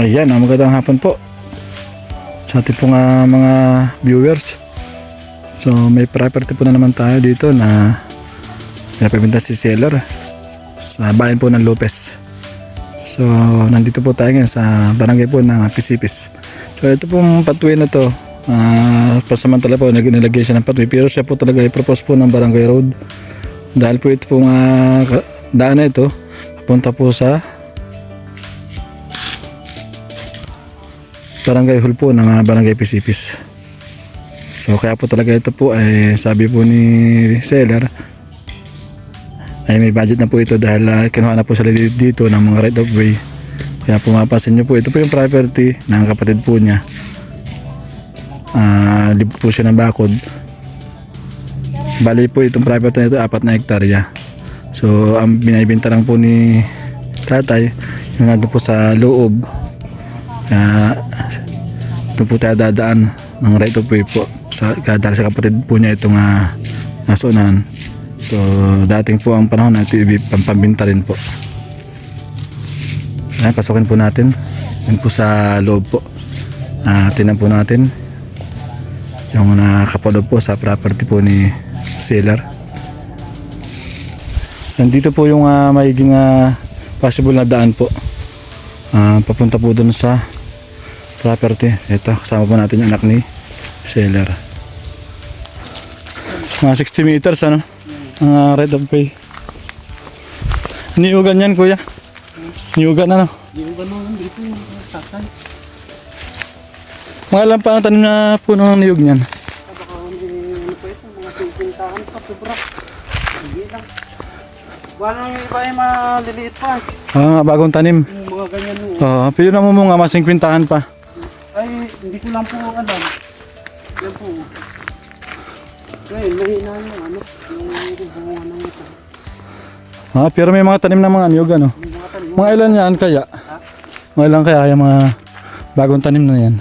Ayan, magandang hapon po sa ating pong mga viewers. So may property po na naman tayo dito na pinapabenta si seller sa bayan po ng Lopez. So nandito po tayo ngayon sa barangay po ng Pisipis. So ito pong pathway na to, pasamantala po nilagay siya ng pathway, pero siya po talaga i-propose po ng barangay road dahil po ito pong daan na ito papunta po sa barangay hall po ng barangay Pisipis. So kaya po talaga ito po ay sabi po ni seller ay may budget na po ito dahil kinuha na po sila dito ng mga right of way. Kaya pumapasin nyo po, ito po yung property ng kapatid po niya. Libo po siya ng bakod. Bali po itong property na ito 4 na hektarya. So ang binibenta lang po ni tatay yung nandun po sa loob. Ito po tayo dadaan ng right of way po dahil sa kapatid po niya itong nasunan. So dating po ang panahon na ito pampambinta rin po. Ayan, pasukin po natin yun po sa loob po. Tingnan po natin yung nakapaloob po sa property po ni seller. Nandito po yung magiging possible na daan po papunta po dun sa property. Ito, kasama po natin yung anak ni seller. Mga 60 meters ano? Ang right of way. Niyugan yan kuya? Niyugan ano? Niyugan naman dito yung tatay. Mga ilang pa ang tanim na puno ng niyug niyan? Baka ano pa ito, mga 50 pa sobra. Hindi lang. Wala yung iba ay maliliit pa. Bagong tanim. Yung mga ganyan. Pero namumunga masingkwintahan pa. Ay, hindi ko lang po alam. Yan po. Ngayon, mahina yung ano, yung bunga ng ito. Pero may mga tanim na mga niyog ano? May mga tanim. Mga ilan yan kaya? Mga ilan kaya yung mga bagong tanim na yan?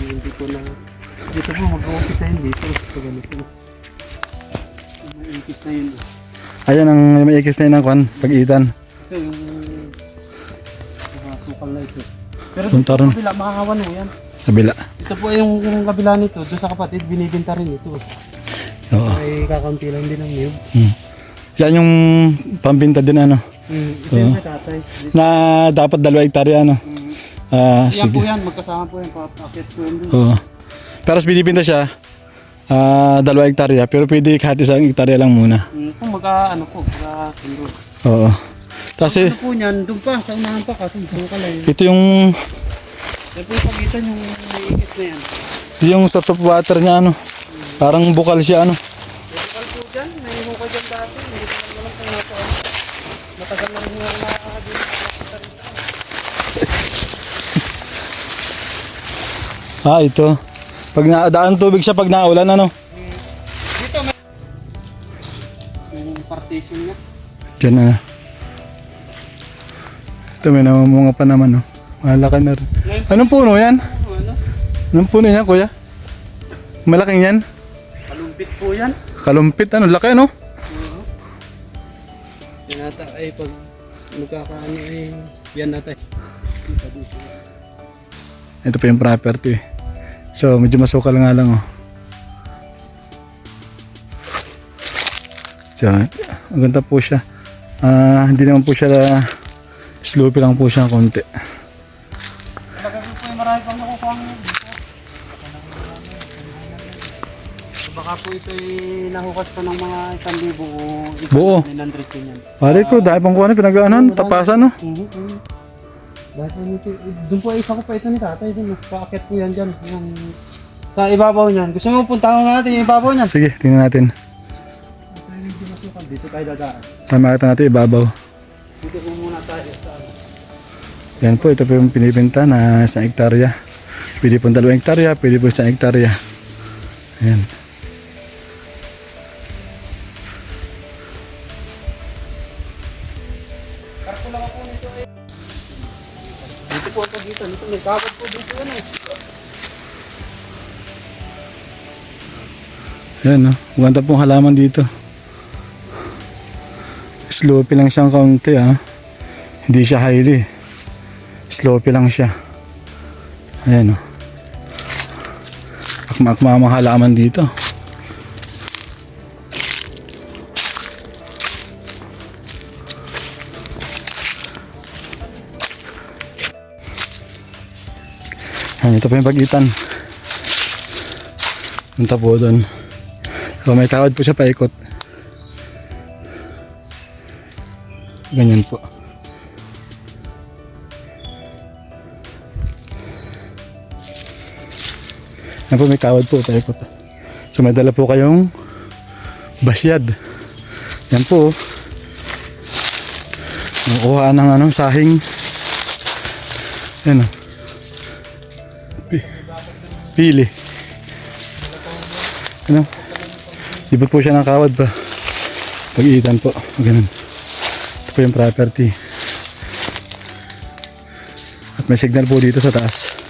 Hindi ko na. Dito po, mag-umpisa yun dito. Ito ganito. May ikis na yun. Ayan ang may ikis na yun ng kwan, pag-iitan. Ito yung sukal na ito. Pero dito sa kabila, makakawan mo yan. Kabila. Ito po yung kabila nito. Doon sa kapatid, binibinta rin ito. Oo. Ay kakaunti lang din ang niyog. Yan yung pambinta din ano? Ito yung kay tatay. Na dapat 2 hektarya ano? Yan Sige. po yan, magkasama po yan. Papakit po yan dun. Oo. Pero binibinta siya 2 hektarya, pero pwede kahit 1 hektarya lang muna. Kung ano po, magka-tundo. Oo. Kasi Ano po niyan, doon pa, sa unahan pa kasi sungkal eh. ito yung Yan po yung pagitan yung may ikit na yan. source of water niya ano. Parang bukal siya ano. Sungkal po dyan, may hukay dyan dati. Hindi ko lang alam kung nasa ano. Matagal lang yung nakakadun. Ito. Pag daan tubig siya pag naulan ano. Dito may yung partition niya. Diyan na. Ito may namumunga pa naman oh. Malaki na rin. Anong puno yan? Ano? Anong puno yan kuya? Malaking yan? Kalumpit po yan. Kalumpit ano, laki ano? Yan ata ay pag magkakaano ay yan ata. Ito pa yung property. So medyo masukal nga lang oh. So, maganda po siya. Hindi naman po siya sloopy lang po siya konti. Talaga po yung marami pang nakukuha dito. Baka po ito ay nahukas pa ng mga 1,000 o Buo. 900 yun yan. Pare ko, dahil pang kuha na pinag-aanan, tapasan no? Dahil po nito, doon po isa ko pa ito ni tatay. Paakit po yan dyan. Yung, sa ibabaw niyan. Gusto mo puntahan natin yung ibabaw niyan? Sige, tingnan natin. Dito tayo dadaan. Makita natin ibabaw. Dito po muna tayo. Yan po, ito po yung pinibenta na 1 hektarya. Pwede po 2 hektarya, pwede po 1 hektarya. Ayan. Karpo lang ako nito eh. Dito po ako dito. Dito may kagad po dito yan eh. Ayan no, maganda pong halaman dito. Slopey lang siyang kaunti Hindi siya highly. sloppy lang siya. Ayan o. Akma-akma ang mga halaman dito. Ayan, ito pa yung pagitan. Punta po doon. So may tawad po siya paikot. Ganyan po. Yan po, may kawad po paikot. So may dala po kayong basyad. Yan po. Nakuha ng sahing. Yan o. Pili. Ano? Ibot po siya ng kawad pa. Pag-iitan po. Ganun. Ito po yung property. At may signal po dito sa taas.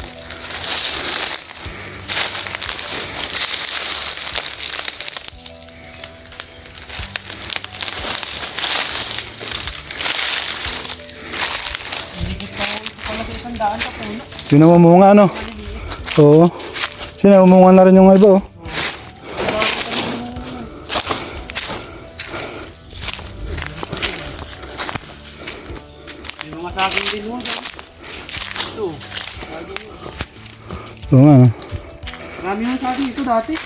Sino umunga no? Oo. Sino umunga na rin yung iba oh. Yung mga saging din mo. Ito. Oo nga no. Marami yung saging ito dati.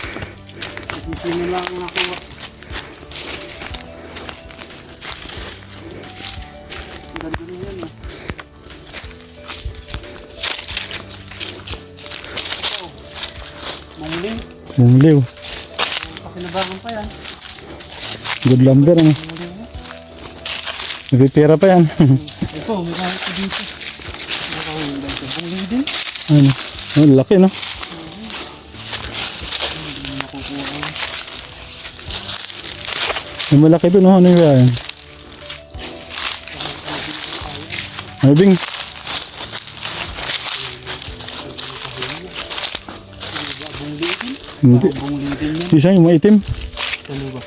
Kasi nila ang nakuha. Ang ganda na yan eh. Mungling. Mungliw. Pakinabangan pa yan. Good lumber ano. Nagpipira pa yan. Ito, may kahit pa dito. Nakahulog ito. Mungling din. Ano? Oh, laki no. May malaki doon oh. Ano yung yan? Ano bing? Hindi. Mungling din yan. Isa yung maitim. Ano ba?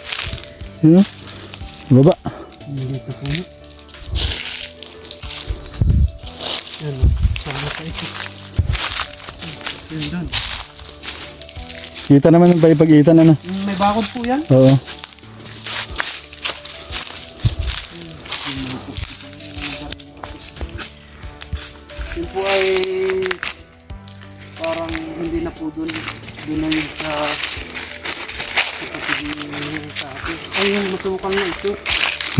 Yun oh. Baba. Dito po na. Yan o. Sama pa ito. Yun doon. Kita naman yung pag-itan ano. May bakod po yan. Oo. Yun po ay parang hindi na po doon. Doon na yun sa kapatid sa akin. Ay, yung masukan na ito.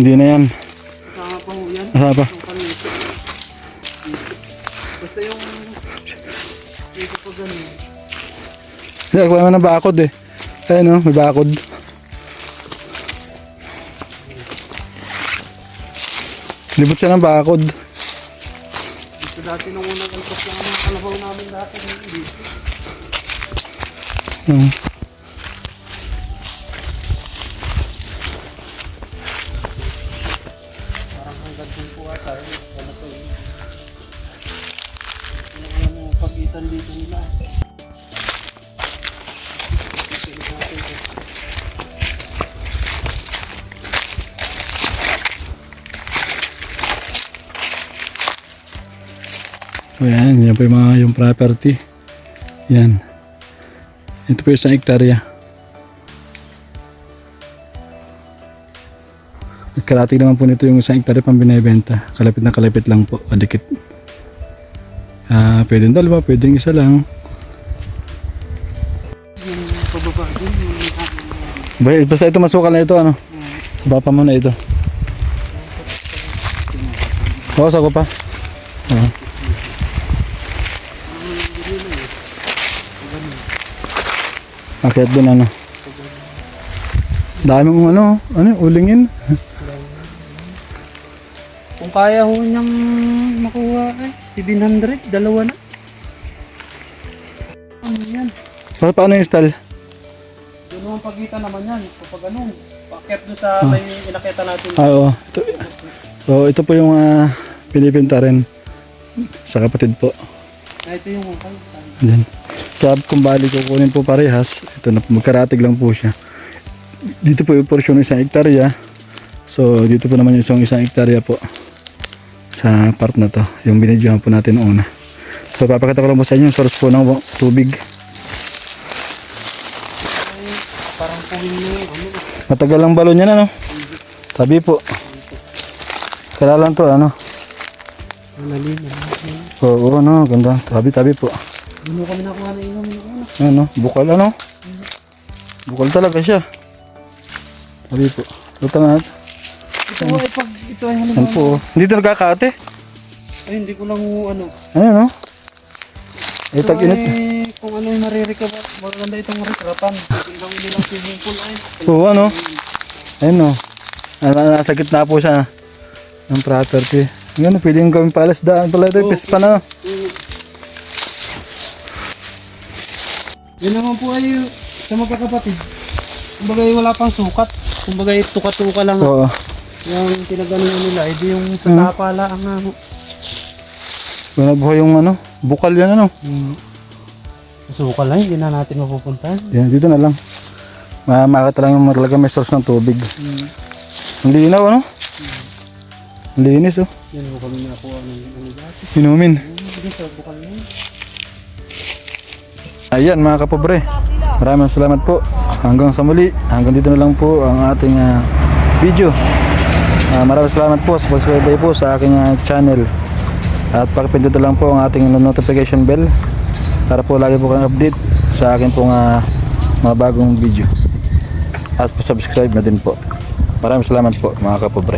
Hindi na yan. Kasama pa ho yan. Kasama pa. Masukan na ito. Basta yung dito pa ganun. Hindi, ako naman ng bakod eh. Ayun oh, may bakod. Libot siya ng bakod. Dito dati nung unang antos lang ang kalabaw namin dati. Dito. Parang hanggang dun po ata. Ano to eh. Ano alam mo pagitan dito nila. So yan, yan po yung property. Yan. Ito po yung isang hektarya. At kalahati naman po nito yung isang hektarya pang binibenta. Kalapit na kalapit lang po, kadikit. Pwedeng dalawa, pwedeng isa lang. Yung pababa din. Basta ito masukal na ito ano. Bapa mo na ito. Bawas ako pa. Akit doon ano. Dami mong ano ulingin. Kung kaya ho niyang makuha eh. 700, dalawa na. Ano yan? Paano install? Doon naman pagitan naman yan. Kapag ganun. Paket doon sa may inakita natin. Oo. Ito po yung pinipinta rin sa kapatid po. Ito yung hukay. Yan. Kaya kung bali kukunin po parehas, ito na magkaratig lang po siya. Dito po yung porsyon ng isang hektarya. So dito po naman yung isang hektarya po. sa part na to, yung binidyohan po natin una. So papakita ko lang po sa inyo yung source po ng tubig. Parang puwing na yung ano. Matagal ang balon yan, ano? Tabi po. Kailangan to, ano? Malalim. Oo, no, ganda. Tabi po. Ano kami nakuha na inom yung ano. Ano, bukal, ano? Bukal talaga siya. Tabi po. Luta nga. Ito ay pag ito ay Yan halimbawa. po. Hindi ito nagkakaate. Ay hindi ko lang ano. Ano, no? Eh, Ito tag-init. ay kung ano yung maririkabot. Maganda itong rekrapan. Tingnan nilang swimming pool ay. Oo, ano? Ayun, no? Nasa gitna po siya ng property. Ngayon, pwede yung gawin palas daan pala ito. Pispa na. Yan naman po ay sa magkakapatid. Kumbaga ay wala pang sukat. Kumbaga ay tuka-tuka lang. Oo. Yung pinagalingan nila, edi yung sa tapa lang ano. Kung nabuhay yung ano, bukal yan, ano? Suka lang, hindi na natin mapupuntahan. Yan, dito na lang. Makakita lang yung talaga may source ng tubig. Ang linaw, ano? Ang linis, oh. Yan mo kami nakuha ng ano dati. Inumin. Sige, sa bukal na yun. Ayan mga kapobre, maraming salamat po. Hanggang sa muli, hanggang dito na lang po ang ating video. Maraming salamat po sa pagsubaybay po sa aking channel. At pakipindot lang po ang ating notification bell para po lagi po kang update sa aking pong mga bagong video. At subscribe na din po. Maraming salamat po mga kapobre.